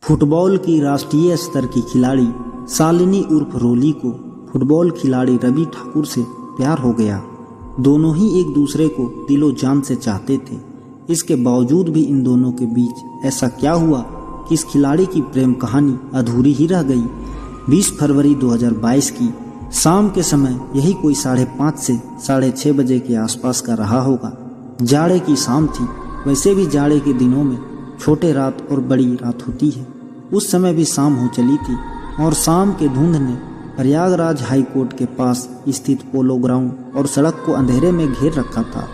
Football की राष्ट्रीय स्तर की खिलाड़ी शालिनी उर्फ रोली को फुटबॉल खिलाड़ी रवि ठाकुर से प्यार हो गया। दोनों ही एक दूसरे को दिलो जान से चाहते थे। इसके बावजूद भी इन दोनों के बीच ऐसा क्या हुआ कि इस खिलाड़ी की प्रेम कहानी अधूरी ही रह गई। 20 फरवरी 2022 की शाम के समय यही कोई 5:30 से 6:30 बजे के आसपास का रहा होगा। जाड़े की शाम थी। वैसे भी जाड़े के दिनों में छोटे रात और बड़ी रात होती है। उस समय भी शाम हो चली थी और शाम के धुंध ने प्रयागराज हाई कोर्ट के पास स्थित पोलो ग्राउंड और सड़क को अंधेरे में घेर रखा था।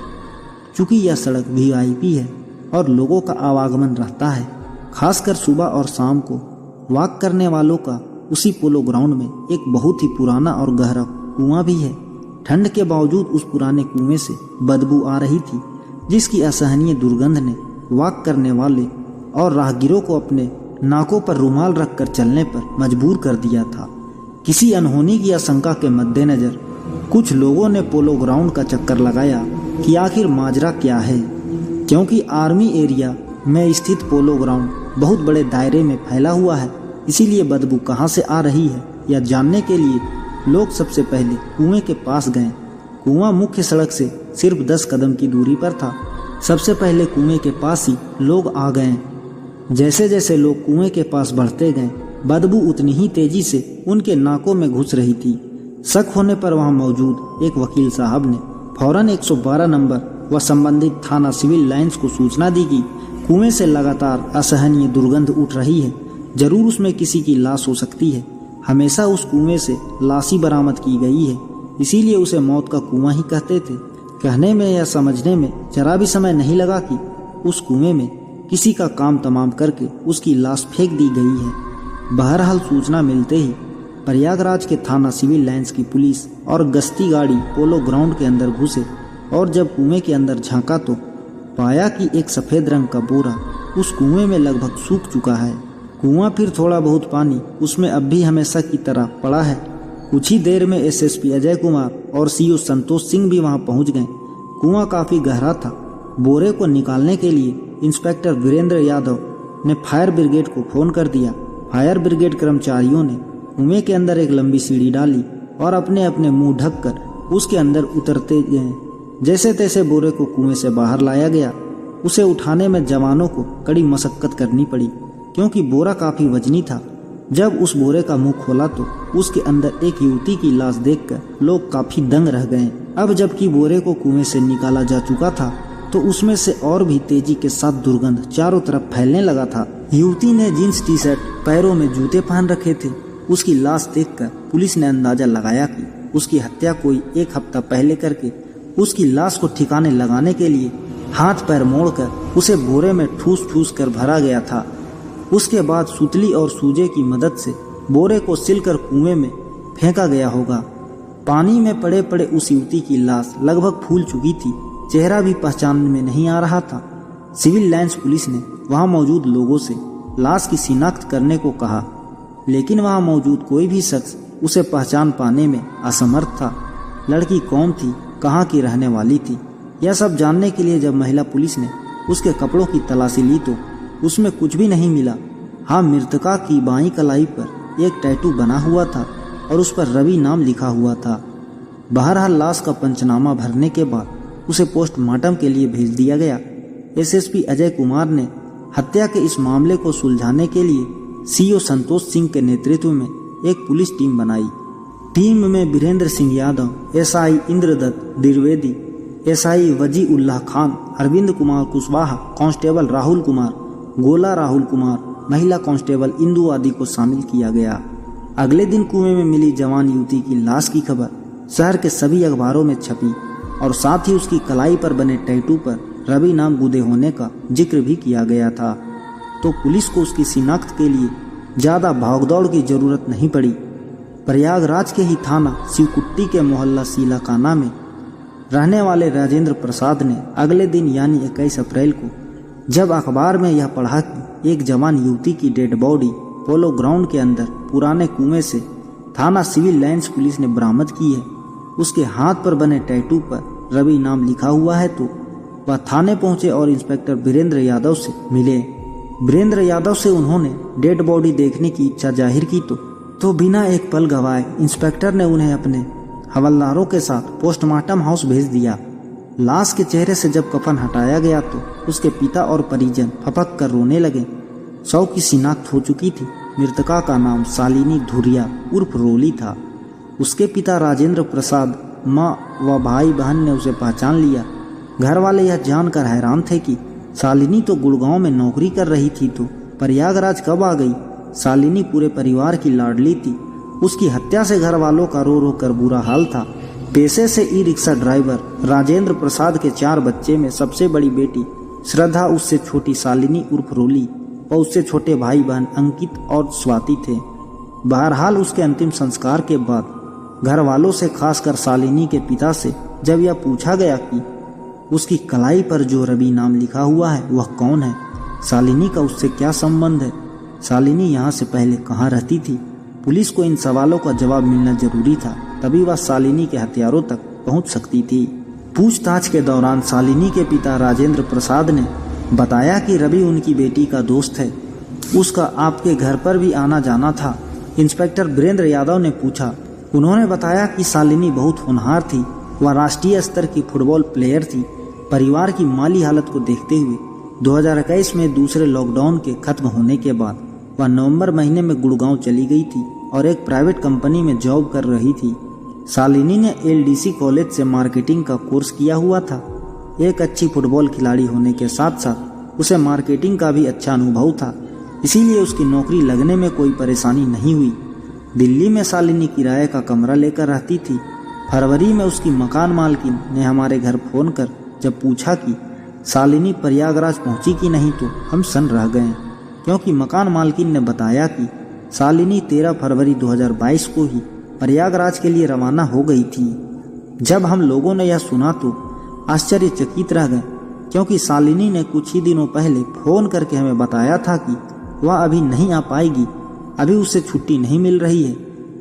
चूंकि यह सड़क VIP है और लोगों का आवागमन रहता है, खासकर सुबह और शाम को वॉक करने वालों का, उसी पोलो ग्राउंड में एक बहुत ही पुराना और गहरा कुआं भी है। ठंड के बावजूद उस पुराने कुएं से बदबू आ रही थी, जिसकी असहनीय दुर्गंध ने वॉक करने वाले और राहगीरों को अपने नाकों पर रुमाल रखकर चलने पर मजबूर कर दिया था। किसी अनहोनी की आशंका के मद्देनजर कुछ लोगों ने पोलो ग्राउंड का चक्कर लगाया कि आखिर माजरा क्या है, क्योंकि आर्मी एरिया में स्थित पोलो ग्राउंड बहुत बड़े दायरे में फैला हुआ है। इसीलिए बदबू कहां से आ रही है यह जानने के लिए लोग सबसे पहले कुएं के पास गए। कुआं मुख्य सड़क से सिर्फ 10 कदम की दूरी पर था। सबसे पहले कुएं के पास ही लोग आ गए। जैसे जैसे लोग कुएं के पास बढ़ते गए, बदबू उतनी ही तेजी से उनके नाकों में घुस रही थी। शक होने पर वहां मौजूद एक वकील साहब ने फौरन 112 नंबर व संबंधित थाना सिविल लाइंस को सूचना दी कि कुएं से लगातार असहनीय दुर्गंध उठ रही है। जरूर उसमें किसी की लाश हो सकती है। हमेशा उस कुएं से लाश ही बरामद की गई है, इसीलिए उसे मौत का कुआं ही कहते थे। कहने में या समझने में जरा भी समय नहीं लगा कि उस कुएं में किसी का काम तमाम करके उसकी लाश फेंक दी गई है। बहरहाल सूचना मिलते ही प्रयागराज के थाना सिविल लाइंस की पुलिस और गश्ती गाड़ी पोलो ग्राउंड के अंदर घुसे और जब कुएं के अंदर झांका तो पाया कि एक सफ़ेद रंग का बोरा उस कुएं में लगभग सूख चुका है। कुआं फिर थोड़ा बहुत पानी उसमें अब भी हमेशा की तरह पड़ा है। कुछ ही देर में SSP अजय कुमार और CO संतोष सिंह भी वहां पहुंच गए। कुआं काफी गहरा था। बोरे को निकालने के लिए इंस्पेक्टर वीरेंद्र यादव ने फायर ब्रिगेड को फोन कर दिया। फायर ब्रिगेड कर्मचारियों ने कुएं के अंदर एक लंबी सीढ़ी डाली और अपने अपने मुंह ढककर उसके अंदर उतरते गए। जैसे तैसे बोरे को कुएं से बाहर लाया गया। उसे उठाने में जवानों को कड़ी मशक्कत करनी पड़ी, क्योंकि बोरा काफी वजनी था। जब उस बोरे का मुंह खोला तो उसके अंदर एक युवती की लाश देखकर लोग काफी दंग रह गए। अब जबकि बोरे को कुएं से निकाला जा चुका था तो उसमें से और भी तेजी के साथ दुर्गंध चारों तरफ फैलने लगा था। युवती ने जींस टी-शर्ट, पैरों में जूते पहन रखे थे। उसकी लाश देखकर पुलिस ने अंदाजा लगाया कि उसकी हत्या कोई 1 हफ्ता पहले करके उसकी लाश को ठिकाने लगाने के लिए हाथ पैर मोड़कर उसे बोरे में ठूस ठूस कर भरा गया था। उसके बाद सुतली और सूजे की मदद से बोरे को सिलकर कुएं में फेंका गया होगा। पानी में पड़े पड़े उस युवती की लाश लगभग फूल चुकी थी। चेहरा भी पहचान में नहीं आ रहा था। सिविल लाइंस पुलिस ने वहां मौजूद लोगों से लाश की शिनाख्त करने को कहा, लेकिन वहां मौजूद कोई भी शख्स उसे पहचान पाने में असमर्थ था। लड़की कौन थी, कहां की रहने वाली थी, यह सब जानने के लिए जब महिला पुलिस ने उसके कपड़ों की तलाशी ली तो उसमें कुछ भी नहीं मिला। हाँ, मृतका की बाईं कलाई पर एक टैटू बना हुआ था और उस पर रवि नाम लिखा हुआ था। बहरहाल लाश का पंचनामा भरने के बाद उसे पोस्टमार्टम के लिए भेज दिया गया। SSP अजय कुमार ने हत्या के इस मामले को सुलझाने के लिए CO संतोष सिंह के नेतृत्व में एक पुलिस टीम बनाई। टीम में वीरेंद्र सिंह यादव, SI इंद्रदत्त द्विवेदी, SI वजी उल्लाह खान, अरविंद कुमार कुशवाहा, कांस्टेबल राहुल कुमार, गोला राहुल कुमार, महिला कांस्टेबल इंदु आदि को शामिल किया गया। अगले दिन कुएं में मिली जवान युवती की लाश की खबर शहर के सभी अखबारों में छपी और साथ ही उसकी कलाई पर बने टैटू पर रवि नाम गुदे होने का जिक्र भी किया गया था। तो पुलिस को उसकी शिनाख्त के लिए ज्यादा भागदौड़ की जरूरत नहीं पड़ी। प्रयागराज के ही थाना शिवकुट्टी के मोहल्ला सीलाकाना में रहने वाले राजेंद्र प्रसाद ने अगले दिन यानी 21 अप्रैल को जब अखबार में यह पढ़ा कि एक जवान युवती की डेड बॉडी पोलो ग्राउंड के अंदर पुराने कुएं से थाना सिविल लाइंस पुलिस ने बरामद की है, उसके हाथ पर बने टैटू पर रवि नाम लिखा हुआ है, तो वह थाने पहुंचे और इंस्पेक्टर वीरेंद्र यादव से मिले। वीरेंद्र यादव से उन्होंने डेड बॉडी देखने की इच्छा जाहिर की तो बिना एक पल गवाए इंस्पेक्टर ने उन्हें अपने हवलदारों के साथ पोस्टमार्टम हाउस भेज दिया। लाश के चेहरे से जब कफन हटाया गया तो उसके पिता और परिजन फपक कर रोने लगे। शव की शिनाख्त हो चुकी थी। मृतका का नाम शालिनी धुरिया उर्फ रोली था। उसके पिता राजेंद्र प्रसाद, माँ व भाई बहन ने उसे पहचान लिया। घर वाले यह जानकर हैरान थे कि शालिनी तो गुड़गांव में नौकरी कर रही थी तो प्रयागराज कब आ गई। शालिनी पूरे परिवार की लाडली थी। उसकी हत्या से घर वालों का रो रो कर बुरा हाल था। पेशे से e rickshaw driver Rajendra Prasad के 4 बच्चे में सबसे बड़ी बेटी श्रद्धा, उससे छोटी शालिनी उर्फ रोली और उससे छोटे भाई बहन अंकित और स्वाति थे। बहरहाल उसके अंतिम संस्कार के बाद घर वालों से, खासकर शालिनी के पिता से जब यह पूछा गया कि उसकी कलाई पर जो रवि नाम लिखा हुआ है वह कौन है, शालिनी का उससे क्या संबंध है, शालिनी यहाँ से पहले कहाँ रहती थी, पुलिस को इन सवालों का जवाब मिलना जरूरी था। तभी वह शालिनी के हथियारों तक पहुंच सकती थी। पूछताछ के दौरान शालिनी के पिता राजेंद्र प्रसाद ने बताया कि रवि उनकी बेटी का दोस्त है, उसका आपके घर पर भी आना जाना था। इंस्पेक्टर वीरेंद्र यादव ने पूछा। उन्होंने बताया कि शालिनी बहुत होनहार थी, वह राष्ट्रीय स्तर की फुटबॉल प्लेयर थी। परिवार की माली हालत को देखते हुए 2021 में दूसरे लॉकडाउन के खत्म होने के बाद वह नवंबर महीने में गुड़गांव चली गई थी और एक प्राइवेट कंपनी में जॉब कर रही थी। शालिनी ने LDC कॉलेज से मार्केटिंग का कोर्स किया हुआ था। एक अच्छी फुटबॉल खिलाड़ी होने के साथ साथ उसे मार्केटिंग का भी अच्छा अनुभव था, इसीलिए उसकी नौकरी लगने में कोई परेशानी नहीं हुई। दिल्ली में शालिनी किराए का कमरा लेकर रहती थी। फरवरी में उसकी मकान मालकिन ने हमारे घर फोन कर जब पूछा कि शालिनी प्रयागराज पहुंची कि नहीं तो हम सन रह गए, क्योंकि मकान मालकिन ने बताया कि शालिनी 13 फरवरी 2022 को ही प्रयागराज के लिए रवाना हो गई थी। जब हम लोगों ने यह सुना तो आश्चर्यचकित रह गए, क्योंकि शालिनी ने कुछ ही दिनों पहले फोन करके हमें बताया था कि वह अभी नहीं आ पाएगी, अभी उसे छुट्टी नहीं मिल रही है,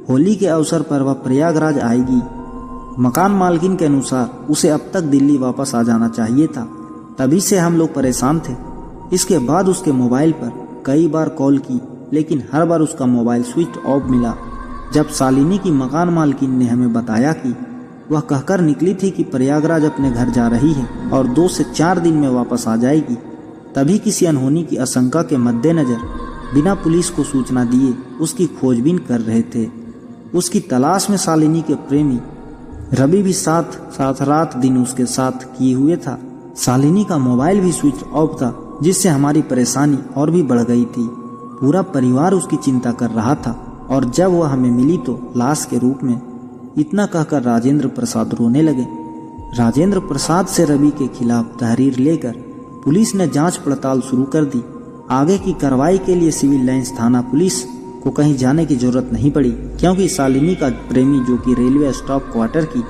होली के अवसर पर वह प्रयागराज आएगी। मकान मालकिन के अनुसार उसे अब तक दिल्ली वापस आ जाना चाहिए था, तभी से हम लोग परेशान थे। इसके बाद उसके मोबाइल पर कई बार कॉल की, लेकिन हर बार उसका मोबाइल स्विच ऑफ मिला। जब शालिनी की मकान मालकिन ने हमें बताया कि वह कहकर निकली थी कि प्रयागराज अपने घर जा रही है और 2 से 4 दिन में वापस आ जाएगी, तभी किसी अनहोनी की आशंका के मद्देनजर बिना पुलिस को सूचना दिए उसकी खोजबीन कर रहे थे। उसकी तलाश में शालिनी के प्रेमी रवि भी साथ रात दिन उसके साथ किए हुए था। शालिनी का मोबाइल भी स्विच ऑफ था, जिससे हमारी परेशानी और भी बढ़ गई थी। पूरा परिवार उसकी चिंता कर रहा था और जब वह हमें मिली तो लाश के रूप में। इतना कहकर राजेंद्र प्रसाद रोने लगे। राजेंद्र प्रसाद से रवि के खिलाफ तहरीर लेकर पुलिस ने जांच पड़ताल शुरू कर दी। आगे की कार्रवाई के लिए सिविल लाइंस थाना पुलिस को कहीं जाने की जरूरत नहीं पड़ी, क्योंकि शालिनी का प्रेमी, जो कि रेलवे स्टाफ क्वार्टर की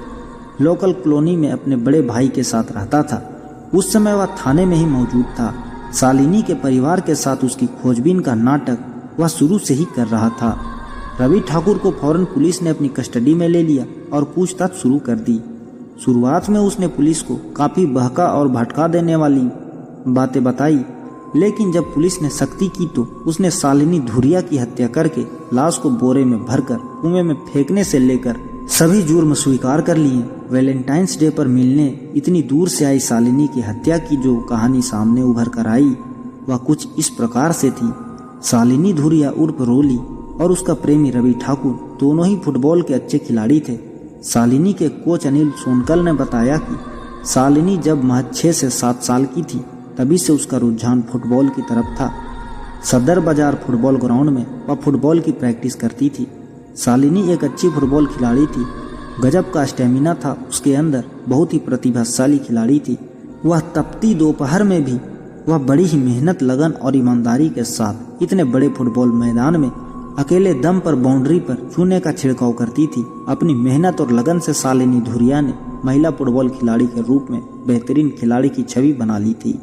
लोकल कॉलोनी में अपने बड़े भाई के साथ रहता था, उस समय वह थाने में ही मौजूद था। शालिनी के परिवार के साथ उसकी खोजबीन का नाटक वह शुरू से ही कर रहा था। रवि ठाकुर को फौरन पुलिस ने अपनी कस्टडी में ले लिया और पूछताछ शुरू कर दी। शुरुआत में उसने पुलिस को काफ़ी बहका और भटका देने वाली बातें बताई, लेकिन जब पुलिस ने सख्ती की तो उसने शालिनी धुरिया की हत्या करके लाश को बोरे में भरकर कुएं में फेंकने से लेकर सभी जुर्म स्वीकार कर लिए। वैलेंटाइंस डे पर मिलने इतनी दूर से आई शालिनी की हत्या की जो कहानी सामने उभर कर आई वह कुछ इस प्रकार से थी। शालिनी धुरिया उर्फ रोली और उसका प्रेमी रवि ठाकुर दोनों ही फुटबॉल के अच्छे खिलाड़ी थे। शालिनी के कोच अनिल सोनकल ने बताया कि शालिनी जब महज 6 से 7 साल की थी तभी से उसका रुझान फुटबॉल की तरफ था। सदर बाजार फुटबॉल ग्राउंड में वह फुटबॉल की प्रैक्टिस करती थी। शालिनी एक अच्छी फुटबॉल खिलाड़ी थी। गजब का स्टेमिना था उसके अंदर, बहुत ही प्रतिभाशाली खिलाड़ी थी। वह तपती दोपहर में भी वह बड़ी ही मेहनत, लगन और ईमानदारी के साथ इतने बड़े फुटबॉल मैदान में अकेले दम पर बाउंड्री पर चूने का छिड़काव करती थी। अपनी मेहनत और लगन से शालिनी धुरिया ने महिला फुटबॉल खिलाड़ी के रूप में बेहतरीन खिलाड़ी की छवि बना ली थी।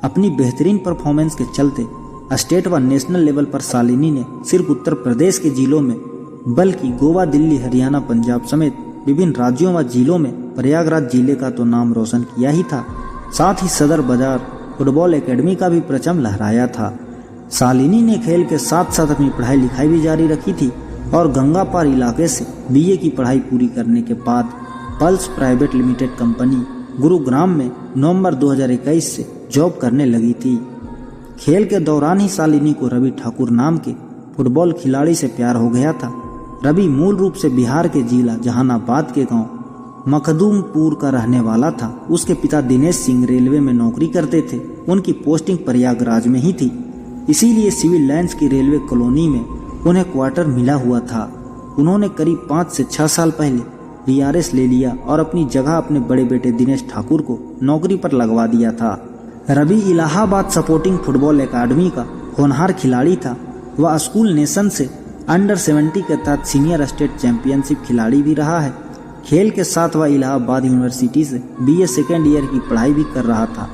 अपनी बेहतरीन परफॉर्मेंस के चलते स्टेट व नेशनल लेवल पर शालिनी ने सिर्फ उत्तर प्रदेश के जिलों में बल्कि गोवा, दिल्ली, हरियाणा, पंजाब समेत विभिन्न राज्यों व जिलों में प्रयागराज जिले का तो नाम रोशन किया ही था, साथ ही सदर बाजार फुटबॉल एकेडमी का भी परचम लहराया था। शालिनी ने खेल के साथ साथ अपनी पढ़ाई लिखाई भी जारी रखी थी और गंगापार इलाके से बीए की पढ़ाई पूरी करने के बाद pulse private limited company Gurugram में नवंबर 2021 से जॉब करने लगी थी। खेल के दौरान ही शालिनी को रवि ठाकुर नाम के फुटबॉल खिलाड़ी से प्यार हो गया था। रवि मूल रूप से बिहार के जिला जहानाबाद के गांव मखदूमपुर का रहने वाला था। उसके पिता दिनेश सिंह रेलवे में नौकरी करते थे। उनकी पोस्टिंग प्रयागराज में ही थी, इसीलिए सिविल लाइंस की रेलवे कॉलोनी में उन्हें क्वार्टर मिला हुआ था। उन्होंने करीब 5 से 6 साल पहले वीआरएस ले लिया और अपनी जगह अपने बड़े बेटे दिनेश ठाकुर को नौकरी पर लगवा दिया था। Ravi Allahabad supporting football academy का होनहार खिलाड़ी था। वह स्कूल नेशन से अंडर 70 के तहत सीनियर स्टेट चैंपियनशिप खिलाड़ी भी रहा है। खेल के साथ वह इलाहाबाद यूनिवर्सिटी से बीए सेकेंड ईयर की पढ़ाई भी कर रहा था।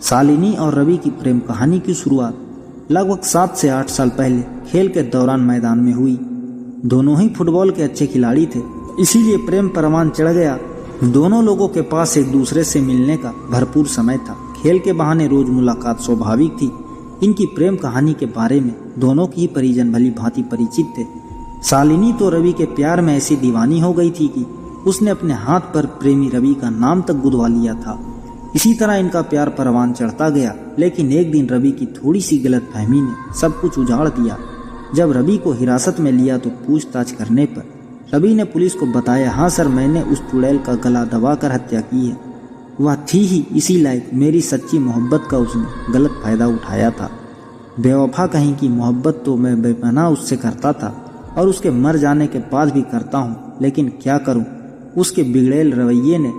शालिनी और रवि की प्रेम कहानी की शुरुआत लगभग 7 से 8 साल पहले खेल के दौरान मैदान में हुई। दोनों ही फुटबॉल के अच्छे खिलाड़ी थे, इसीलिए प्रेम परवान चढ़ गया। दोनों लोगों के पास एक दूसरे से मिलने का भरपूर समय था। खेल के बहाने रोज मुलाकात स्वाभाविक थी। इनकी प्रेम कहानी के बारे में दोनों की ही परिजन भली भांति परिचित थे। शालिनी तो रवि के प्यार में ऐसी दीवानी हो गई थी कि उसने अपने हाथ पर प्रेमी रवि का नाम तक गुदवा लिया था। इसी तरह इनका प्यार परवान चढ़ता गया, लेकिन एक दिन रवि की थोड़ी सी गलतफहमी ने सब कुछ उजाड़ दिया। जब रवि को हिरासत में लिया तो पूछताछ करने पर रवि ने पुलिस को बताया, हाँ सर, मैंने उस चुड़ैल का गला दबाकर हत्या की है। वह थी ही इसी लायक। मेरी सच्ची मोहब्बत का उसने गलत फायदा उठाया था। बेवफा कहीं की मोहब्बत तो मैं बेपनाह उससे करता था और उसके मर जाने के बाद भी करता हूँ, लेकिन क्या करूँ, उसके बिगड़ेल रवैये ने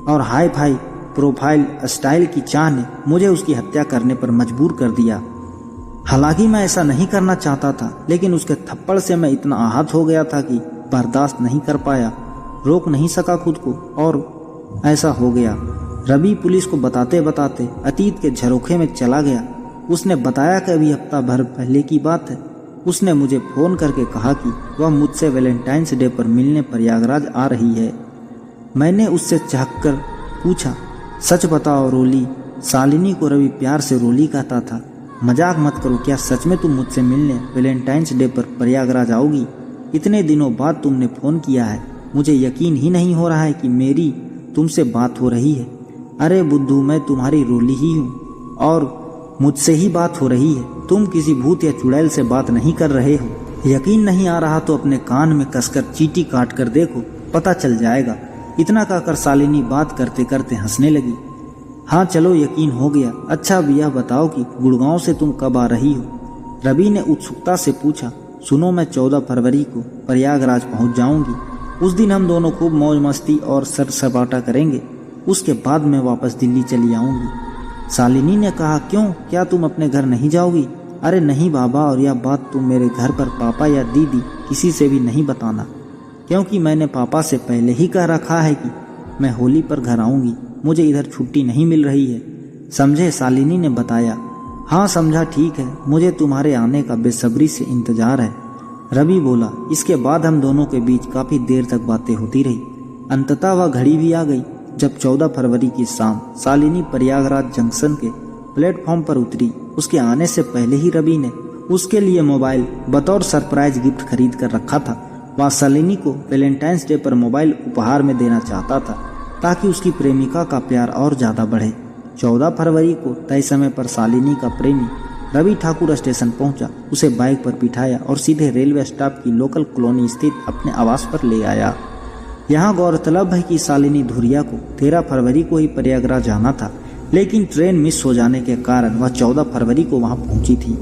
और हाई फाई प्रोफाइल स्टाइल की चाह ने मुझे उसकी हत्या करने पर मजबूर कर दिया। हालांकि मैं ऐसा नहीं करना चाहता था, लेकिन उसके थप्पड़ से मैं इतना आहत हो गया था कि बर्दाश्त नहीं कर पाया, रोक नहीं सका खुद को और ऐसा हो गया। रवि पुलिस को बताते बताते अतीत के झरोखे में चला गया। उसने बताया कि अभी हफ्ता भर पहले की बात है। उसने मुझे फोन करके कहा कि वह मुझसे वैलेंटाइंस डे पर मिलने प्रयागराज आ रही है। मैंने उससे चहककर पूछा, सच बताओ रोली? शालिनी को रवि प्यार से रोली कहता था। मजाक मत करो, क्या सच में तुम मुझसे मिलने वैलेंटाइंस डे पर प्रयागराज आओगी? इतने दिनों बाद तुमने फ़ोन किया है, मुझे यकीन ही नहीं हो रहा है कि मेरी तुमसे बात हो रही है। अरे बुद्धू, मैं तुम्हारी रोली ही हूँ और मुझसे ही बात हो रही है। तुम किसी भूत या चुड़ैल से बात नहीं कर रहे हो। यकीन नहीं आ रहा तो अपने कान में कसकर चींटी काट कर देखो, पता चल जाएगा। इतना कहकर शालिनी बात करते करते हंसने लगी। हाँ चलो, यकीन हो गया। अच्छा अब यह बताओ कि गुड़गांव से तुम कब आ रही हो? रवि ने उत्सुकता से पूछा। सुनो, मैं 14 फरवरी को प्रयागराज पहुंच जाऊंगी। उस दिन हम दोनों खूब मौज मस्ती और सर सपाटा करेंगे। उसके बाद मैं वापस दिल्ली चली आऊंगी। शालिनी ने कहा, क्यों, क्या तुम अपने घर नहीं जाओगी? अरे नहीं बाबा, और यह बात तुम मेरे घर पर पापा या दीदी किसी से भी नहीं बताना, क्योंकि मैंने पापा से पहले ही कह रखा है कि मैं होली पर घर आऊंगी। मुझे इधर छुट्टी नहीं मिल रही है, समझे? शालिनी ने बताया। हाँ समझा, ठीक है, मुझे तुम्हारे आने का बेसब्री से इंतजार है, रवि बोला। इसके बाद हम दोनों के बीच काफी देर तक बातें होती रही। अंततः वह घड़ी भी आ गई जब 14 फरवरी की शाम शालिनी प्रयागराज जंक्शन के प्लेटफॉर्म पर उतरी। उसके आने से पहले ही रवि ने उसके लिए मोबाइल बतौर सरप्राइज गिफ्ट खरीद कर रखा था। वह शालिनी को वैलेंटाइंस डे पर मोबाइल उपहार में देना चाहता था ताकि उसकी प्रेमिका का प्यार और ज्यादा बढ़े। 14 फरवरी को तय समय पर शालिनी का प्रेमी रवि ठाकुर स्टेशन पहुंचा, उसे बाइक पर बिठाया और सीधे रेलवे स्टाफ की लोकल कॉलोनी स्थित अपने आवास पर ले आया। यहाँ गौरतलब है कि शालिनी धुरिया को 13 फरवरी को ही प्रयागराज जाना था, लेकिन ट्रेन मिस हो जाने के कारण वह 14 फरवरी को वहां पहुंची थी।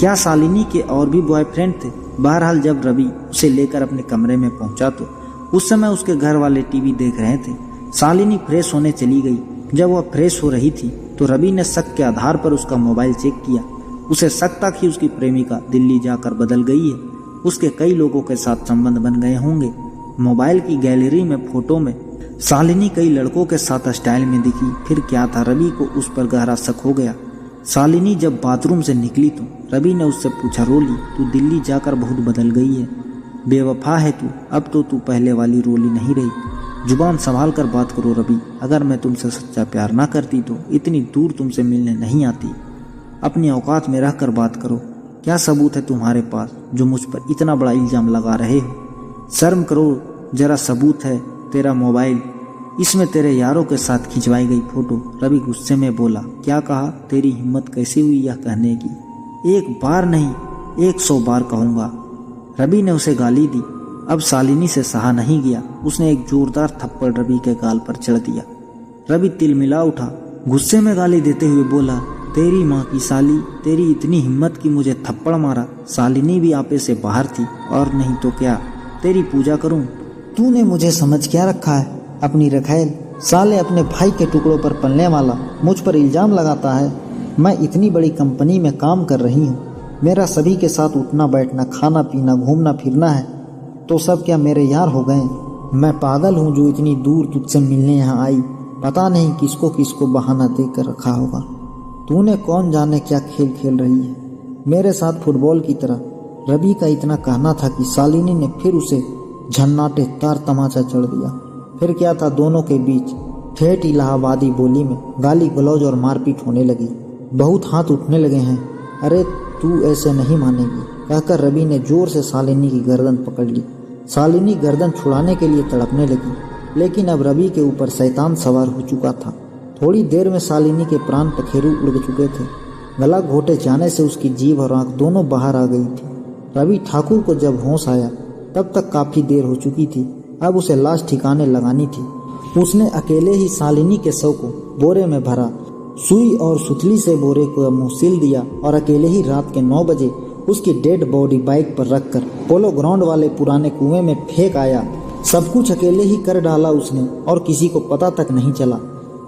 क्या शालिनी के और भी बॉयफ्रेंड थे? बहरहाल जब रवि उसे लेकर अपने कमरे में पहुंचा तो उस समय उसके घर वाले टीवी देख रहे थे। शालिनी फ्रेश होने चली गई। जब वह फ्रेश हो रही थी तो रवि ने शक के आधार पर उसका मोबाइल चेक किया। उसे शक था कि उसकी प्रेमिका दिल्ली जाकर बदल गई है, उसके कई लोगों के साथ संबंध बन गए होंगे। मोबाइल की गैलरी में फोटो में शालिनी कई लड़कों के साथ स्टाइल में दिखी। फिर क्या था, रवि को उस पर गहरा शक हो गया। शालिनी जब बाथरूम से निकली तो रवि ने उससे पूछा, रोली तू दिल्ली जाकर बहुत बदल गई है, बेवफा है तू, अब तो तू पहले वाली रोली नहीं रही। जुबान संभाल कर बात करो रवि, अगर मैं तुमसे सच्चा प्यार ना करती तो इतनी दूर तुमसे मिलने नहीं आती। अपनी औकात में रहकर बात करो। क्या सबूत है तुम्हारे पास जो मुझ पर इतना बड़ा इल्ज़ाम लगा रहे हो? शर्म करो जरा, सबूत है तेरा मोबाइल, इसमें तेरे यारों के साथ खिंचवाई गई फोटो। रवि गुस्से में बोला। क्या कहा? तेरी हिम्मत कैसी हुई यह कहने की? एक बार नहीं 100 बार कहूँगा। रवि ने उसे गाली दी। अब शालिनी से सहा नहीं गया। उसने एक जोरदार थप्पड़ रवि के गाल पर चढ़ दिया। रवि तिलमिला उठा, गुस्से में गाली देते हुए बोला, तेरी माँ की साली, तेरी इतनी हिम्मत कि मुझे थप्पड़ मारा। शालिनी भी आपे से बाहर थी, और नहीं तो क्या, तेरी पूजा करूं? तूने मुझे समझ क्या रखा है? अपनी रखैल साले, अपने भाई के टुकड़ों पर पलने वाला मुझ पर इल्जाम लगाता है। मैं इतनी बड़ी कंपनी में काम कर रही हूँ, मेरा सभी के साथ उठना बैठना, खाना पीना, घूमना फिरना है, तो सब क्या मेरे यार हो गए? मैं पागल हूँ जो इतनी दूर तुझसे मिलने यहाँ आई। पता नहीं किसको किसको बहाना देकर रखा होगा। तूने कौन जाने क्या खेल खेल रही है मेरे साथ फुटबॉल की तरह। रवि का इतना कहना था कि शालिनी ने फिर उसे झन्नाटे तार तमाचा चढ़ दिया। फिर क्या था, दोनों के बीच ठेठ इलाहाबादी बोली में गाली गलौज और मारपीट होने लगी। बहुत हाथ उठने लगे हैं। अरे तू ऐसे नहीं मानेगी, कहकर रवि ने जोर से शालिनी की गर्दन पकड़ ली। शालिनी गर्दन छुड़ाने के लिए तड़पने लगी, लेकिन अब रवि के ऊपर शैतान सवार हो चुका था। थोड़ी देर में शालिनी के प्राण पखेरु उड़ चुके थे। गला घोटे जाने से उसकी जीभ और आंख दोनों बाहर आ गई थी। रवि ठाकुर को जब होश आया तब तक काफी देर हो चुकी थी। अब उसे लाश ठिकाने लगानी थी। उसने अकेले ही शालिनी के शव को बोरे में भरा, सुई और सुतली से बोरे को मुंह सील दिया और अकेले ही रात के 9 बजे उसकी डेड बॉडी बाइक पर रखकर पोलो ग्राउंड वाले पुराने कुएं में फेंक आया। सब कुछ अकेले ही कर डाला उसने, और किसी को पता तक नहीं चला।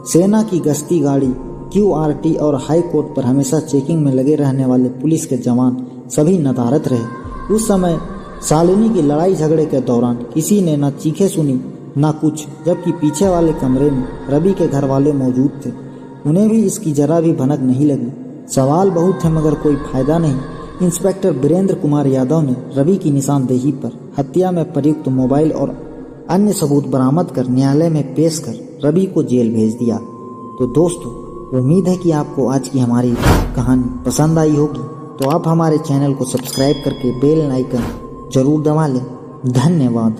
सेना की गश्ती गाड़ी, QRT और हाई कोर्ट पर हमेशा चेकिंग में लगे रहने वाले पुलिस के जवान सभी नदारत रहे। उस समय शालिनी की लड़ाई झगड़े के दौरान किसी ने न चीखें सुनी न कुछ, जबकि पीछे वाले कमरे में रवि के घर वाले मौजूद थे। उन्हें भी इसकी जरा भी भनक नहीं लगी। सवाल बहुत थे मगर कोई फायदा नहीं। इंस्पेक्टर वीरेंद्र कुमार यादव ने रवि की निशानदेही पर हत्या में प्रयुक्त मोबाइल और अन्य सबूत बरामद कर न्यायालय में पेश कर रवि को जेल भेज दिया। तो दोस्तों, उम्मीद है कि आपको आज की हमारी कहानी पसंद आई होगी। तो आप हमारे चैनल को सब्सक्राइब करके बेल आइकन जरूर दबा लें। धन्यवाद।